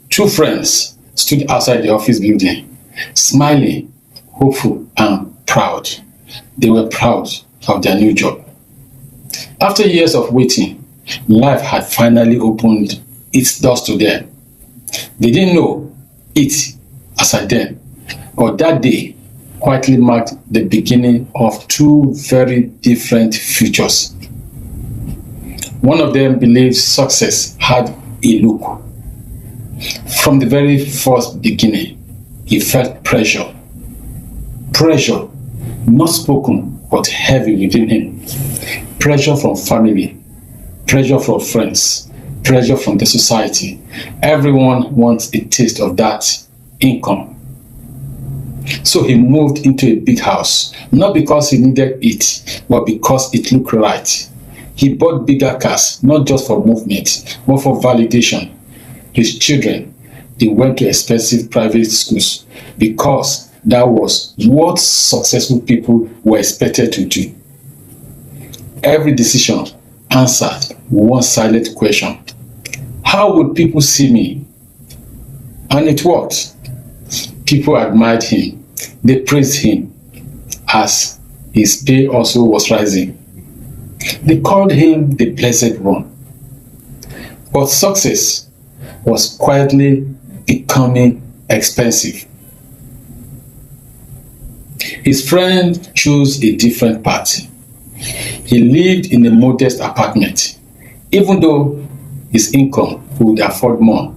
Two friends stood outside the office building, smiling, hopeful, and proud. They were proud of their new job. After years of waiting, life had finally opened its doors to them. They didn't know it as I then, but that day quietly marked the beginning of two very different futures. One of them believed success had a look. From the very first beginning, he felt pressure. Pressure, not spoken, but heavy within him. Pressure from family, pressure from friends, pressure from the society. Everyone wants a taste of that income. So he moved into a big house, not because he needed it, but because it looked right. He bought bigger cars, not just for movement, but for validation. His children, they went to expensive private schools because that was what successful people were expected to do. Every decision answered one silent question: how would people see me? And it worked. People admired him. They praised him as his pay also was rising. They called him the Blessed One. But success was quietly becoming expensive. His friend chose a different path. He lived in a modest apartment. Even though his income would afford more,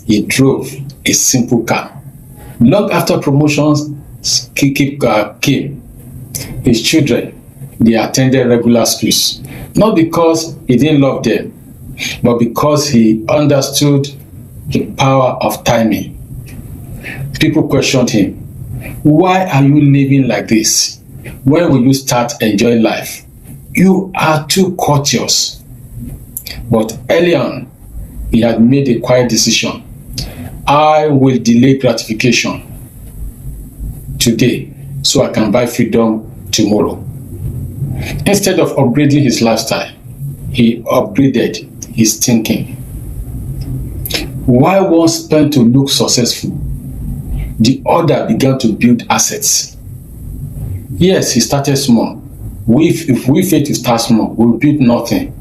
he drove a simple car. Long after promotions came, his children, they attended regular schools, not because he didn't love them, but because he understood the power of timing. People questioned him. Why are you living like this? When will you start enjoying life? You are too courteous. But early on, he had made a quiet decision. I will delay gratification today so I can buy freedom tomorrow. Instead of upgrading his lifestyle, he upgraded his thinking. While one spent to look successful, the other began to build assets. Yes, he started small. If we fail to start small, we'll build nothing.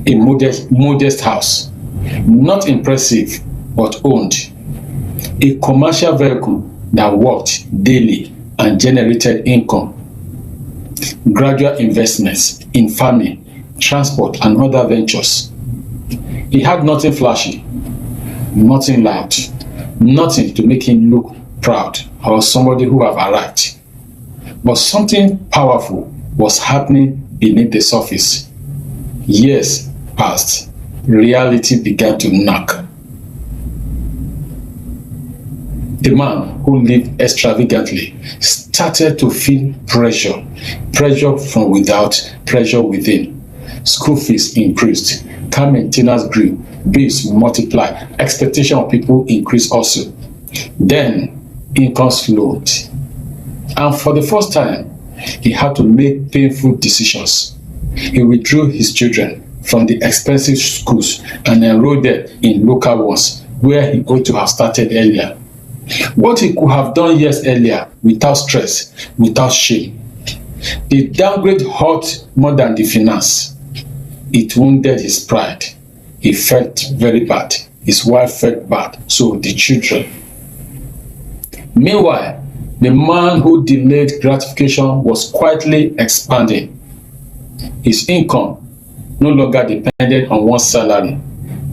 A modest house, not impressive, but owned. A commercial vehicle that worked daily and generated income. Gradual investments in farming, transport, and other ventures. He had nothing flashy, nothing loud, nothing to make him look proud or somebody who have arrived. But something powerful was happening beneath the surface. Years passed. Reality began to knock. The man who lived extravagantly started to feel pressure. Pressure from without, pressure within. School fees increased. Car maintenance grew. Bills multiplied. Expectation of people increased also. Then income slowed. And for the first time, he had to make painful decisions. He withdrew his children from the expensive schools and enrolled them in local ones where he ought to have started earlier. What he could have done years earlier without stress, without shame. The downgrade hurt more than the finance. It wounded his pride. He felt very bad. His wife felt bad. So the children. Meanwhile, the man who delayed gratification was quietly expanding. His income no longer depended on one salary.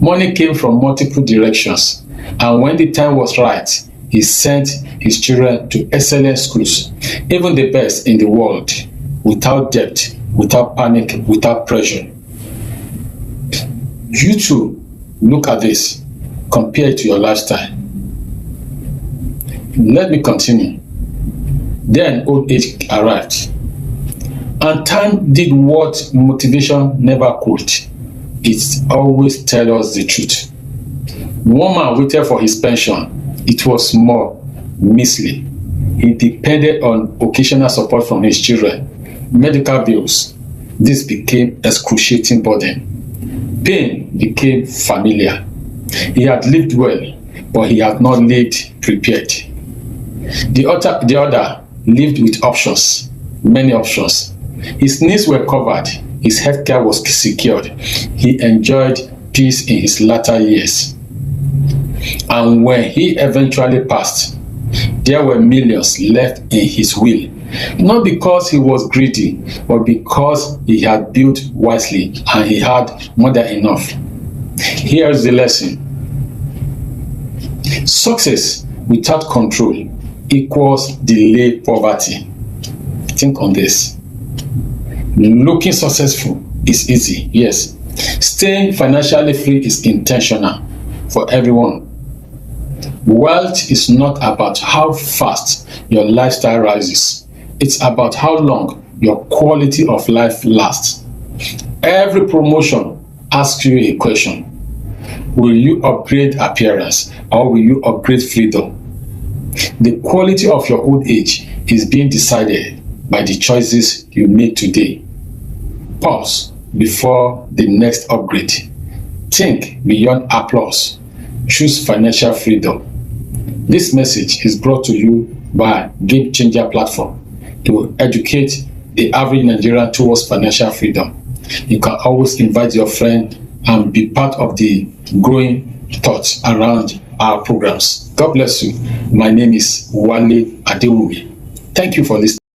Money came from multiple directions. And when the time was right, he sent his children to excellent schools, even the best in the world, without debt, without panic, without pressure. You too, look at this, compare it to your lifestyle. Let me continue. Then old age arrived, and time did what motivation never could. It always tells us the truth. One man waited for his pension. It was small, measly. He depended on occasional support from his children, medical bills. This became excruciating burden. Pain became familiar. He had lived well, but he had not lived prepared. The other lived with options, many options. His needs were covered, his healthcare was secured, he enjoyed peace in his latter years. And when he eventually passed, there were millions left in his will, not because he was greedy, but because he had built wisely and he had more than enough. Here's the lesson. Success without control equals delayed poverty. Think on this. Looking successful is easy, yes. Staying financially free is intentional for everyone. Wealth is not about how fast your lifestyle rises. It's about how long your quality of life lasts. Every promotion asks you a question. Will you upgrade appearance or will you upgrade freedom? The quality of your old age is being decided by the choices you make today. Pause before the next upgrade. Think beyond applause. Choose financial freedom. This message is brought to you by Game Changer platform to educate the average Nigerian towards financial freedom. You can always invite your friend and be part of the growing thoughts around our programs. God bless you. My name is Wale Adewumi. Thank you for listening.